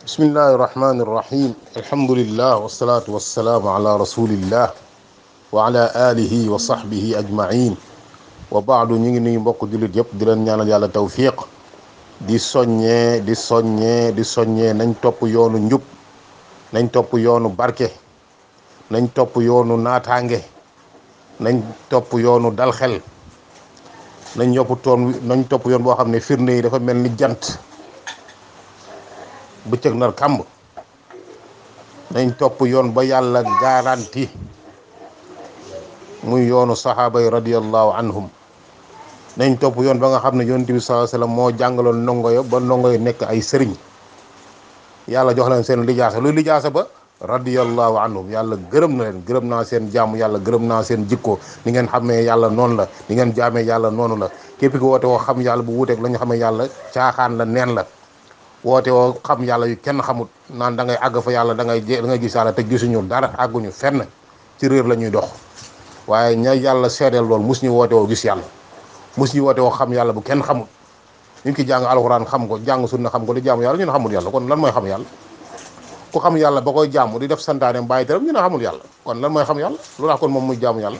bismillahi irrahmani irrahim alhamdulillah wasalaatu wassalaamu ala rasulillah wa ala alihi wa sahbihi ajmain wa baadu ñu ngi nuyu mbokk jullit yëpp di leen ñaanal yàlla tawfiq di soññee nañ topp yoonu njub nañ topp yoonu barke nañ topp yoonu naataange nañ topp yoonu dal xel nañ topp yoon boo xam ne firnde yi dafa mel ni jant bëccëg nar kàmb nañ topp yoon ba yàlla garanti muy yoonu saxaaba yi radiyallahu anhum nañ topp yoon ba nga xam ne yonent bi sallallahu alayhi wasallam moo jàngaloon ndongo yo ba ndongo yi nekk ay sëriñ yàlla jox leen seen lijaasa luy lijaasa ba radiyallahu anhum yàlla gërëm na leen, gërëm naa seen jàmm yàlla gërëm naa seen jikko ni ngeen xamee yàlla noonu la ni ngeen jaamee yàlla noonu la képp ki woote woo xam yàlla bu wuuteeg la ñu xamee yàlla caaxaan la neen la woote woo xam yàlla yu kenn xamut naan da ngay àgg fa yàlla da ngay gis yàlla te gisuñu dara àgguñu fenn ci réer la ñuy dox waaye ña yàlla seedeel loolu mus ñu woote woo gis yàlla mus ñu woote woo xam yàlla bu kenn xamut ñu ki jàng alxuraan xam ko jàng sunna xam ko di jaamu yàlla ñu ne xamul yàlla kon lan mooy xam yàlla ku xam yàlla ba koy jaamu di def santaaneem bàyyi teram ñu ne xamul yàlla kon lan mooy xam yàlla lu tax kon moom muy jaamu yàlla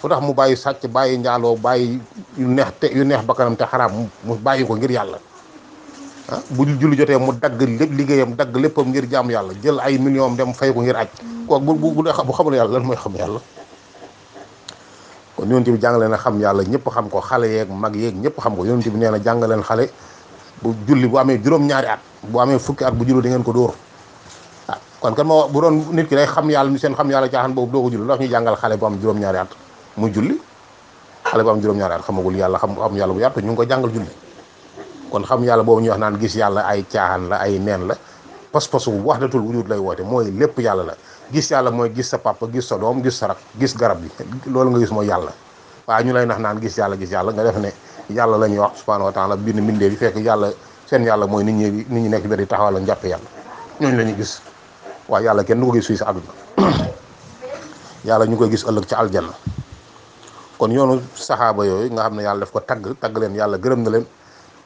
lu tax mu bàyyi sàcc bàyyi njaaloo bàyyi yu neex bakkanam te xaraam mu bàyyi ko ngir yàlla ah bu julli jotee mu dagg lépp liggéeyam dagg léppam ngir jaamu yàlla jël ay millions dem fay ko ngir aj kooku bu xamul yàlla lan mooy xam yàlla kon yonent bi jàngale na xam yàlla ñëpp xam ko xale yeeg mag yeeg ñëpp xam ko yonent bi nee na jàngaleen xale bu julli bu amee juróom-ñaari at bu amee fukki at bu julli da ngeen ko dóor ah kon kan moo bu doon nit ki day xam yàlla ni seen xam yàlla caaxaan boobu doo ko julli ndax ñu jàngal xale bu am juróom-ñaari at muy julli xale bu am juróom-ñaari at xamagul yàlla xam yàlla bu yaatu ñu ngi ko jàngal julli kon xam yàlla boobu ñuy wax naan gis yàlla ay caaxaan la ay neen la pas-pasu wahdatul wujud lay woote mooy lépp yàlla la gis yàlla mooy gis sa papa gis sa doom gis sa rak gis garab bi loolu nga gis mooy yàlla waaye ñu lay nax naan gis yàlla nga def ne yàlla la ñuy wax subhanahu wa taala bind mbindee bi fekk yàlla seen yàlla mooy nit ñi nekk bi di taxawal la njàppe yàlla ñooñu la ñuy gis waaye yàlla kenn du ko gis fii sa àdduna yàlla ñu koy gis ëllëg ci aljanna kon yoonu saxaaba yooyu nga xam ne yàlla daf ko tagg leen yàlla gërëm na leen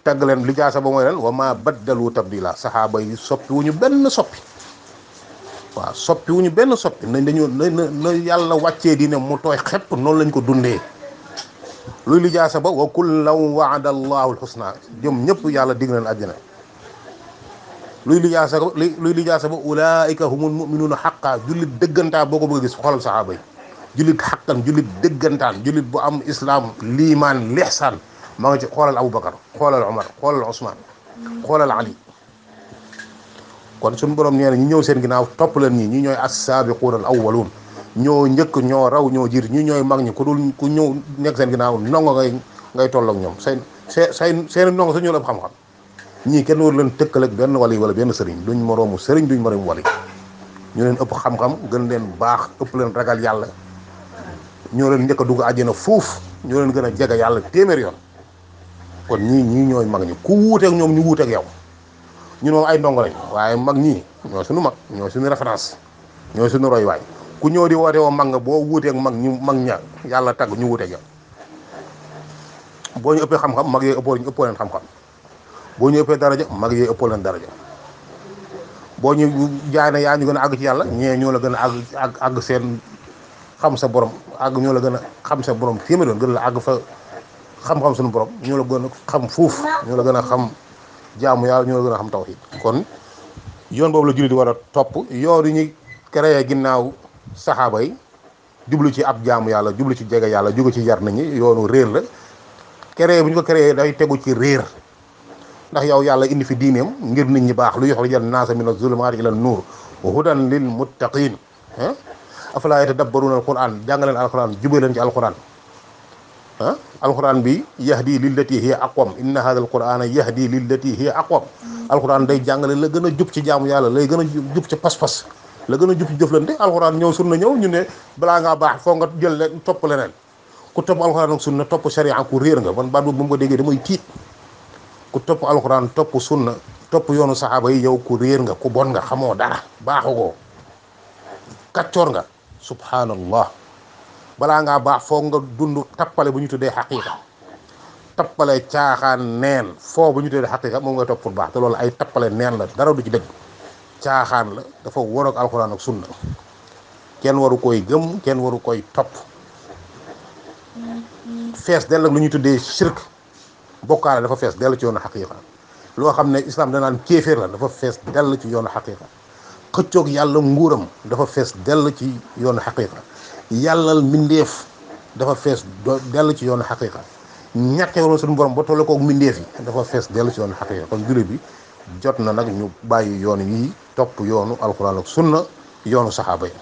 tagg leen li jaasa ba mooy leen wa ma baddalu tabdila saxaaba yi soppi wu ñu benn soppi waaw soppi wu ñu benn soppi nañ dañu na yàlla wàccee di ne mu tooy xepp noonu lañ ko dundee luy li jaasa ba wa kullan waada allahu alxusna jëm ñëpp yàlla dig leen àjjana luy li jaasa ba ulaika humul muminuuna xaqa jullit dëggantaan boo ko bëgg a gis xoolal saxaaba yi jullit xaqan jullit dëggantaan jullit bu am islam liimaan lixsaan maa nga ci xoolal Aboubacar xoolal Omar xoolal Ousmane xoolal Ali kon suñu borom nee na ñi ñëw seen ginnaaw topp leen ñi ñooy as-saabiquuna al awwaluun ñoo njëkk ñoo raw ñoo jiir ñi ñooy mag ñi ku ñëw nekk seen ginnaaw ndongo ngay tolloog ñoom seen ndongo su ñu la ëpp xam-xam ñii kenn war leen tëkkale ak benn wali wala benn sëriñ duñ moroomu sëriñ duñ moroomu wali ñu leen ëpp xam-xam gën leen baax ëpp leen ragal yàlla ñoo leen njëkk a dugg àjjana fuuf ñoo leen gën a jege yàlla téeméer yoon kon ñii ñooy mag ñi ku wuuteeg ñoom ñu wuuteeg yow ñun moom ay ndongo lañ waaye mag ñii ñoo suñu mag ñoo suñu référence ñoo suñu roy waay ku ñëw di woote woo mag nga boo wuuteeg mag ña yàlla tagg ñu wuuteeg yow boo ñu ëppee xam-xam mag yee ëppoo leen xam-xam boo ñu ëppee daraja mag yee ëppoo leen daraja boo ñu jaay na yaa ñu gën a àgg ci yàlla ñee ñoo la gën a àgg seen xam sa borom ñoo la gën a xam sa borom téeméer yoon gën la àgg fa xam-xam suñu borom ñoo la gën a xam fuuf ñoo la gën a xam jaamu yàlla ñoo la gën a xam tawhid kon yoon boobu la jullit di war a topp yoon yi ñuy créé ginnaaw saxaaba yi jublu ci ab jaamu yàlla jublu ci jege yàlla jóge ci yar nañi yoonu réer la créé bu ñu ko créé day tegu ci réer ndax yow yàlla indi fi diineem ngir nit ñi baax lu yuxrijal naasa mina zulumaati ila nuur wa hudan lil muttaqin afalaa yatadabbaruuna alquran jàngaleen alquran jubee leen ci alquran alquran bi yahdi lillati hiya aqwam inna hada alqurana yahdi lillati hiya aqwam alquran day jàngale la gën a jub ci jaamu yàlla lay gën a jub ci pas-pas la gën a jub ci jëflante alquran ñëw sunna ñëw ñu ne balaa ngaa baax foo nga jël leen topp leneen ku topp alquran ak sunna topp sharia ku réer nga man baat boobu bu mu ko déggee damay tiit ku topp alquran topp sunna topp yoonu saxaaba yi yow ku réer nga ku bon nga xamoo dara baaxugoo kaccoor nga subhanallah balaa ngaa baax foog nga dund tappale bu ñu tuddee xaqiiqa tappale caaxaan neen foo bu ñu tuddee xaqiiqa moom ngay topp pour baax te loolu ay tappale neen la dara du ci dëgg caaxaan la dafa war ak alxuraan ak sunna kenn waru koy gëm kenn waru koy topp fees dell ak lu ñuy tuddee shirk bokkaale dafa fees dell ci yoonu xaqiiqa loo xam ne islam danaan kéeféer la dafa fees dell ci yoonu xaqiiqa xëccoog yàlla nguuram dafa fees dell ci yoonu xaqiiqa yàllal mbindeef dafa fees dell ci yoonu xaqiiqa ñàkkee woon suñu borom ba tolle koog mbindeef yi dafa fees dell ci yoonu xaqiiqa kon jullit bi jot na nag ñu bàyyi yoon yi topp yoonu alxuraan ak sunna yoonu saxaaba yi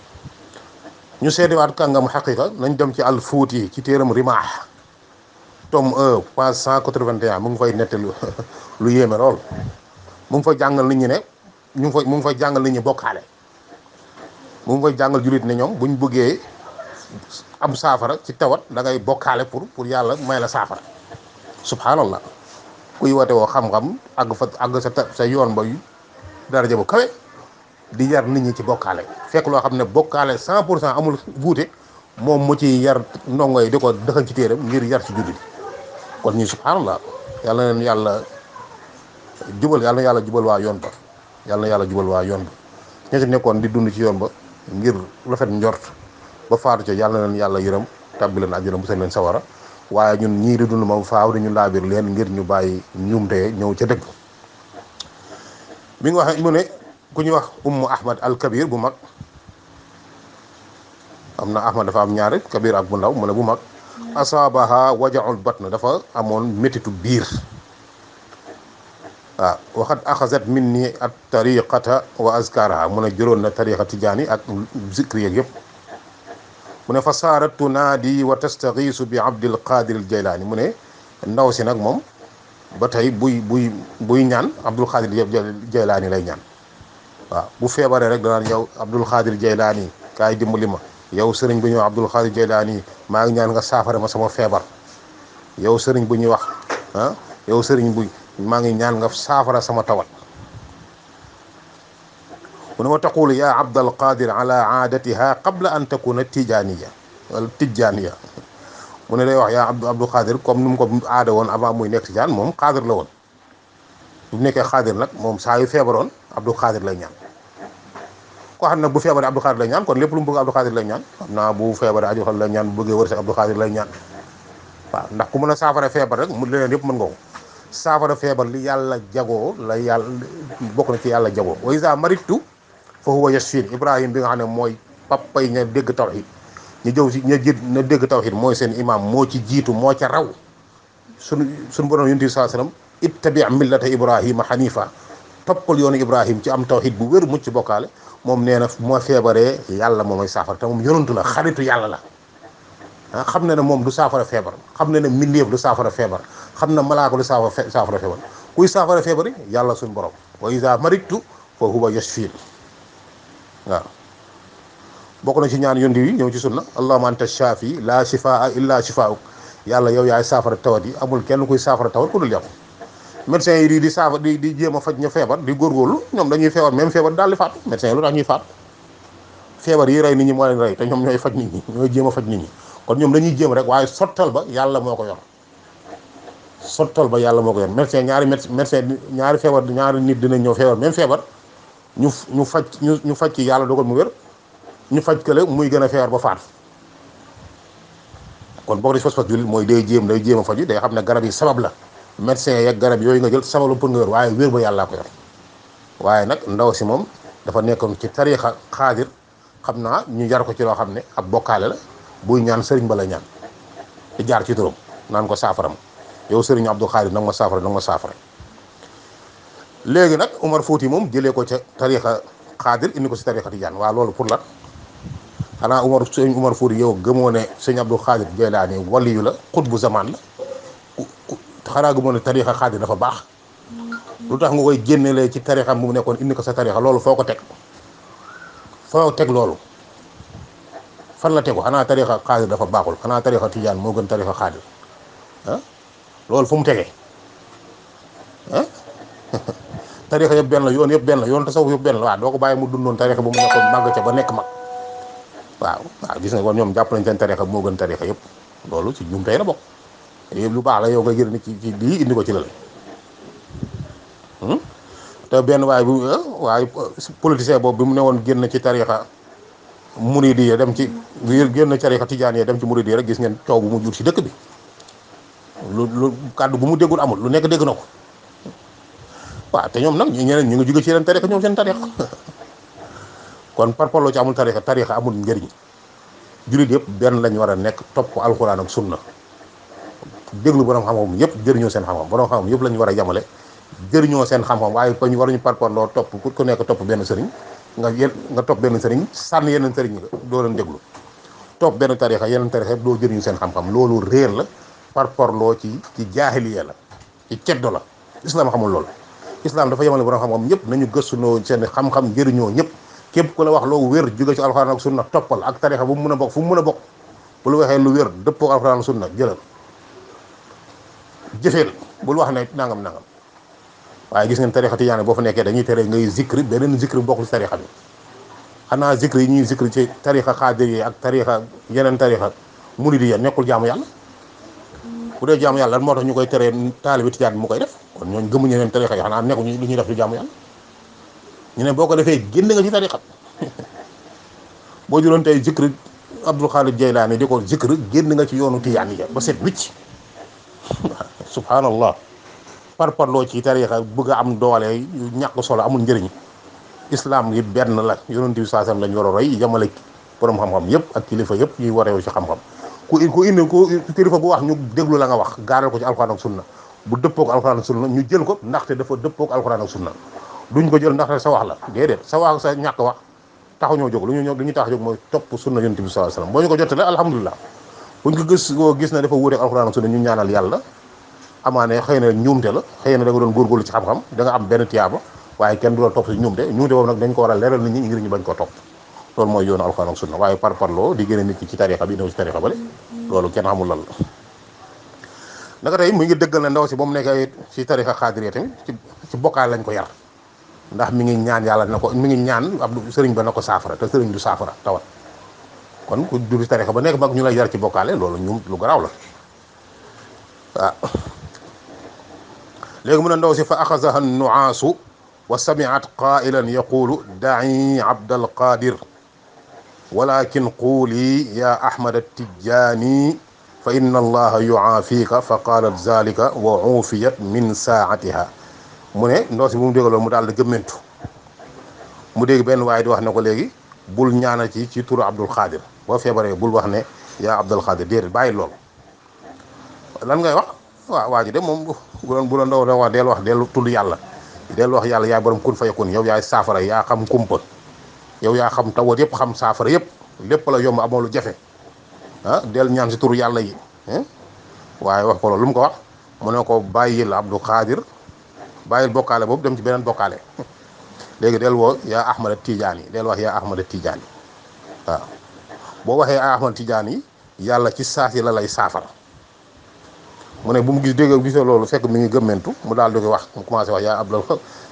ñu seediwaat kàngamu xaqiiqa nañ dem ci al fuuti ci téeram rimaax tome 1 page 181 mu ngi fay nettali lu yéeme lool mu ngi fa jàngal nit ñi ne mu ngi fa jàngal nit ñi bokkaale mu ngi fay jàngal jullit ne ñoom buñ bëggee am saafara ci tawat da ngay bokkaale pour yàlla may la saafara subhanallah kuy wate woo xam-xam àgg sa yoon ba daraja bu kawe di yar nit ñi ci bokkaale fekk loo xam ne bokkaale 100% amul wuute moom mu ci yar ndongo yi di ko dëxañ ci téeram ngir yar ci jullit kon ñi subhanallah yàlla na leen yàlla jubal yàlla na yàlla jubal waa yoon ba yàlla na yàlla jubal waa yoon ba ña ci nekkoon di dund ci yoon ba ngir rafet njort ba faatu ca yàlla na leen yàlla yërëm tàbbi leen àjjana bu seen leen sawara waaye ñun ñii di dund moom faaw dañu laabir leen ngir ñu bàyyi ñumte ñëw ca dëgg mi ngi wax mu ne ku ñuy wax ummu ahmad al kabir bu mag am na ahmad dafa am ñaari kabir ak bu ndaw mu ne bu mag asaabaha wajaul batn dafa amoon métitu biir waaw waxat axasat min ni at tariqata wa azkaraha mu ne jëloon na tariqa tijaani ak zikri yeeg yëpp mu ne fa saarat tunaadi wa tastaxiisu bi abdil qadir al jaylaani mu ne ndaw si nag moom ba tey buy ñaan abdul qadir jaylaani lay ñaan waaw bu feebaree rek danaan yow abdul qadir jaylaani kaay dimbali ma yow sëriñ bu ñuy wax abdul qadir jaylaani maa ngi ñaan nga saafara ma sama feebar yow sëriñ bu ñuy wax yow sëriñ bu maa ngi ñaan nga saafara sama tawat mu ne wa taqulu ya abdal qadir ala aadatiha qabla an takuna tijaniya wala tijaniya mu ne day wax yaa abdul qadir comme ni mu ko aada woon avant muy nekk tijaan moom qadir la woon bu nekkee qadir nag moom saa yu feebaroon abdul qadir lay ñaan koo xam ne bu feebaree abdul qadir lay ñaan kon lépp lu mu bëgg abdul qadir lay ñaan xam naa bu feebaree abdul qadir lay ñaan bu bëggee wërsëg abdul qadir lay ñaan waaw ndax ku mën a saafara feebar rek mu leneen yëpp mën nga ko saafara feebar li yàlla jagoo la yàlla bokk na ci yàlla jagoo wa iza maritu fa huwa yashfin ibrahim bi nga xam ne mooy papay ña dégg tawhid ñu jëw si ña dégg tawhid mooy seen imam moo ci jiitu moo ca raw suñu borom yonent bi sallallahu alayhi wasallam ittabi millata ibrahima hanifa toppal yoonu ibrahim ci am tawhid bu wér mucc bokkaale moom nee na moo feebaree yàlla moom mooy saafara te moom yonantu la xaritu yàlla la xam na ne moom du saafara feebar xam na ne mbindeef du saafara feebar xam na malaaka du saafara feebar kuy saafara feebar yi yàlla suñu borom wa iza maritu fa huwa yashfin waaw bokk na ci ñaan yondi yi ñëw ci sunna allahumma anta shafi la shifaa illa shifauk yàlla yow yaay saafara tawat yi amul kenn kuy saafara tawat ku dul yow médecins yi di saafara di jéem a faj ñu feebar di góorgóorlu ñoom dañuy feebar même feebar daal di faatu médecins yi lu tax ñuy faatu feebar yi rey nit ñi moo leen rey te ñoom ñooy faj nit ñi ñooy jéem a faj nit ñi kon ñoom dañuy jéem rek waaye sottal ba yàlla moo ko yor sottal ba yàlla moo ko yor médecin ñaari feebar ñaari nit dinañ ñëw feebar même feebar ñu faj ci yàlla dogal mu wér ñu faj kële muy gën a feebar ba faatu kon bokk na ci fas jullit mooy day jéem a faju day xam ne garab yi sabab la médecin yeeg garab yooyu nga jël sabab la pour nga wér waaye wér ba yàllaa ko yor waaye nag ndaw si moom dafa nekkoon ci tariixa xaadir xam naa ñu jar ko ci loo xam ne ab bokkaale la buy ñaan sëriñ ba la ñaan di jaar ci turam naan ko saafaram yow sëriñ Abdou Xaadir nag ma saafara léegi nag Umar Fuuti moom jëlee ko ca tariixa xaadir indi ko si tariixa tijaan waaw loolu pour la xanaa sëñ Umar Fuuti yow gëmoo ne sëñ Abdou Xaadir Jeylaani waliyu la xutbu zaman la xanaa gëmoo ne tariixa xaadir dafa baax lu tax nga koy génnelee ci tariixa mu nekkoon indi ko sa tariixa loolu foo ko teg loolu fan la tegu xanaa tariixa xaadir dafa baaxul xanaa tariixa tijaan moo gën tariixa xaadir loolu fu mu tegee tariixa yëpp benn la yoon yëpp benn la yoon tasawuf yëpp benn la waaw doo ko bàyyi mu dundoon tariixa bu mu nekkoon màgg ca ba nekk mag waaw gis nga kon ñoom jàpp nañ seen tariixa moo gën tariixa yëpp loolu ci ñum tey la bokk yëpp lu baax la yow nga jël ni ci lii indi ko ci la te benn waaye politicien boobu bi mu ne woon génn ci tarixa muridi dem ci génn tarixa tijaan yi dem ci muridi rek gis ngeen coow bu mu jur ci dëkk bi. lu kàddu bu mu déggul amul lu nekk dégg na ko waaw te ñoom nag ñeneen ñu ngi jóge ci yeneen tarixa ñoom seen tarixa kon par parloo ci amul tarixa amul njëriñ. jullit yëpp benn lañ war a nekk topp alxuraan ak sunna déglu borom xam-xam yëpp jëriñoo seen xam-xam borom xam-xam yëpp la ñu war a yamale jëriñoo seen xam-xam waaye ko ñu waruñu parparloo topp ku nekk topp benn sëriñ nga topp benn sëriñ sànni yeneen sëriñ nga doo leen déglu topp benn tarixa yeneen tarixa yëpp doo jëriñu seen xam-xam loolu réer la parparloo ci jaahiliya la ci ceddo la islam xamul loolu islam dafa yamale borom xam-xam ñëpp nañu gëstunoo seen xam-xam jëriñoo ñëpp képp ku la wax loo wér jóge ci alxuraan ak sunna toppal ak tarixa bu mu mën a bokk fu mu mën a bokk bu lu waxee lu wér dëppoo alxuraan ak sunna jëlal jëfeel bul wax ne nangam waaye gis ngeen tarixa tijaane boo fa nekkee dañuy tere ngay zikri beneen zikri bokkul ci tarixa bi xanaa zikri yi ñuy zikri ci tarixa xaadir yi ak tarixa yeneen tarixa muridi ya nekkul jaamu yàlla bu dee jaamu yàlla moo tax ñu koy teree taalibi tijaan bi mu koy def kon ñooñ gëmuñu yeneen tarixa yi xanaa nekkuñu lu ñuy def ci jaamu yàlla ñu ne boo ko defee génn nga ci tarixa boo juróon tey zikri Abdul Xaadir Jaylaani di ko zikri génn nga ci yoonu tijaan yi ba set wicc subhanallah parparloo ci tarixa bëgg a am doole yu ñàkk solo amul njëriñ islam yi benn la yonent bi saasam lañ war a roy yamale borom xam-xam yëpp ak kilifa yëpp ñuy wareewu ci xam-xam ku indi ku kilifa gu wax ñu déglu la nga wax gaaral ko ci alxuraan ak sunna bu dëppook alxuraan ak sunna ñu jël ko ndaxte dafa dëppook alxuraan ak sunna duñ ko jël ndaxte sa wax la déedéet sa wax sa ñàkk wax taxu ñoo jóg lu ñu tax jóg mooy topp sunna yonent bi sallallahu alayhi wasallam boo ñu ko jottale alhamdulilah buñ ko gis na dafa wuuteek alxuraan ak sunna ñu ñaanal yàlla amaane xëy na ñuumte la xëy na da nga doon góorgóorlu ci xam-xam da nga am benn tiyaaba waaye kenn du la topp si ñuumte boobu nag dañ ko war a leeral nit ñi ngir ñu bañ ko topp loolu mooy yoonu alxuraan ak sunna waaye parloo di génne nit ki ci tarixa bi ñëw ci tarixa bale loolu kenn xamul lan la naka tey mu ngi dëggal na ndaw si ba mu nekkee ci tarixa xaadiriyya tamit ci bokkaal lañ ko yar ndax mi ngi ñaan yàlla na ko mi ngi ñaan ab sëriñ ba na ko saafara te sëriñ du saafara tawat kon ku du tarixa ba nekk mag ñu lay yar ci bokkaale loolu ñu lu garaaw la waaw léegi mu ne ndaw si fa axasaha nuaasu wa samiat qailan yaqulu da'i abdal qadir walakin quuli ya ahmad attijani fa inna allaha yuaafika fa qalat zalika wa uufiyat min saatiha mu ne ndaw si bu mu dégg loolu mu daal di gëmmentu mu dégg benn waaye di wax ne ko léegi bul ñaana ci turu abdul qadir boo feebaree bul wax ne yaa abdul qadir déedéet bàyyi loolu lan ngay wax waaw waa ji de moom bu la ndaw da wax del tudd yàlla del wax yàlla yaay borom kun fa yakun yow yaay saafara yaa xam kumpa yow yaa xam tawat yëpp xam saafara yëpp lépp la yomb amoo lu jafe del ñaan si turu yàlla yi waaye wax ko loolu lu mu ko wax mu ne ko bàyyil abdul qadir bàyyil bokkaale boobu dem ci beneen bokkaale léegi del woo yaa ahmad tijaani del wax yaa ahmad tijaani waaw boo waxee yaa ahmad tijaani yàlla ci saasi la lay saafara mu ne bu mu gisee loolu fekk mi ngi gëmmentu mu daal di ko wax mu commencé wax yaa abdul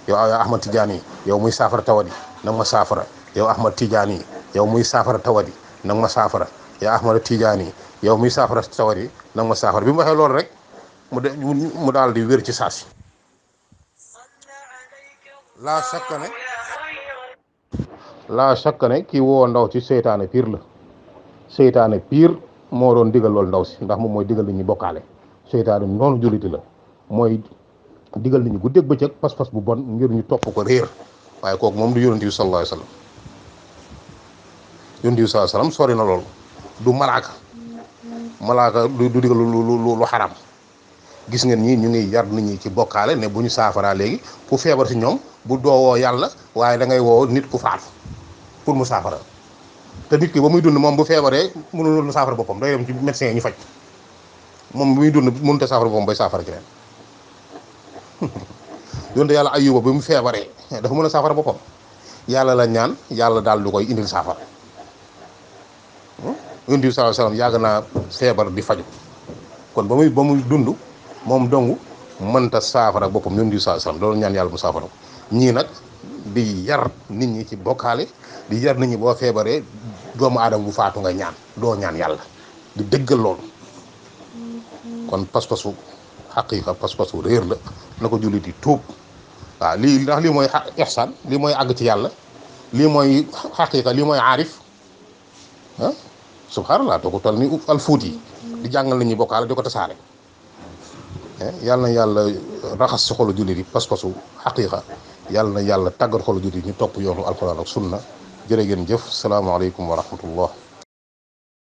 yow yaa ahmad tijaani yow muy saafara tawadi nag ma saafara yow ahmad tijaani yow muy saafara tawadi nag ma saafara yaa ahmad tijaani yow muy saafara tawadi nag ma saafara bi mu waxee loolu rek mu daal di wér ci saasi laa sakka ne kii woo ndaw ci seytaane piir la seytaane piir moo doon digal loolu ndaw si ndax moom mooy digal nit ñi bokkaale seytaane noonu julliti la mooy digal nit ñi guddeeg bëccëg pas-pas bu bon ngir ñu topp ko réer waaye kooku moom du yonent bi sallallahu alayhi wasallam yonent bi sallallahu alayhi wasallam sori na loolu du malaaka du digal lu xaram gis ngeen ñi ñu ngi yar nit ñi ci bokkaale ne bu ñu saafaraa léegi ku feebar si ñoom bu doowoo yàlla waaye da ngay woo nit ku faatu pour mu saafara te nit ki ba muy dund moom bu feebaree mënul saafara boppam day dem ci médecin ñu faj moom bu muy dund mënut a saafara boppam bay saafara keneen yonte yàlla Ayuba ba mu feebaree dafa mën a saafara boppam yàlla la ñaan yàlla daal du koy indil saafara yonent bi sallallahu alayhi wasallam yàgg naa feebar di faju kon ba muy dund moom dong mënta saafara boppam yonent bi sallallahu alayhi wasallam loolu ñaan yàlla mu saafara ñii nag di yar nit ñi ci bokkaale di yar nit ñi boo feebaree doomu aadama bu faatu nga ñaan doo ñaan yàlla di dëggal loolu kon pas-pasu xaqiiqa pas-pasu réer la na ko jullit yi tuub waaw lii ndax lii mooy ihsaan lii mooy àgg ci yàlla lii mooy xaqiqa lii mooy aarif ah subhanallah doo ko toll ni al fuuti di jàngal nit ñi bokkaale di ko tasaare yàlla na yàlla raxas si xolu jullit yi pas-pasu xaqiqa yàlla na yàlla tàggat xolu jullit yi ñu topp yoonu alquran ak sunna jërë ngeen jëf salaamaaleykum wa rahmatullah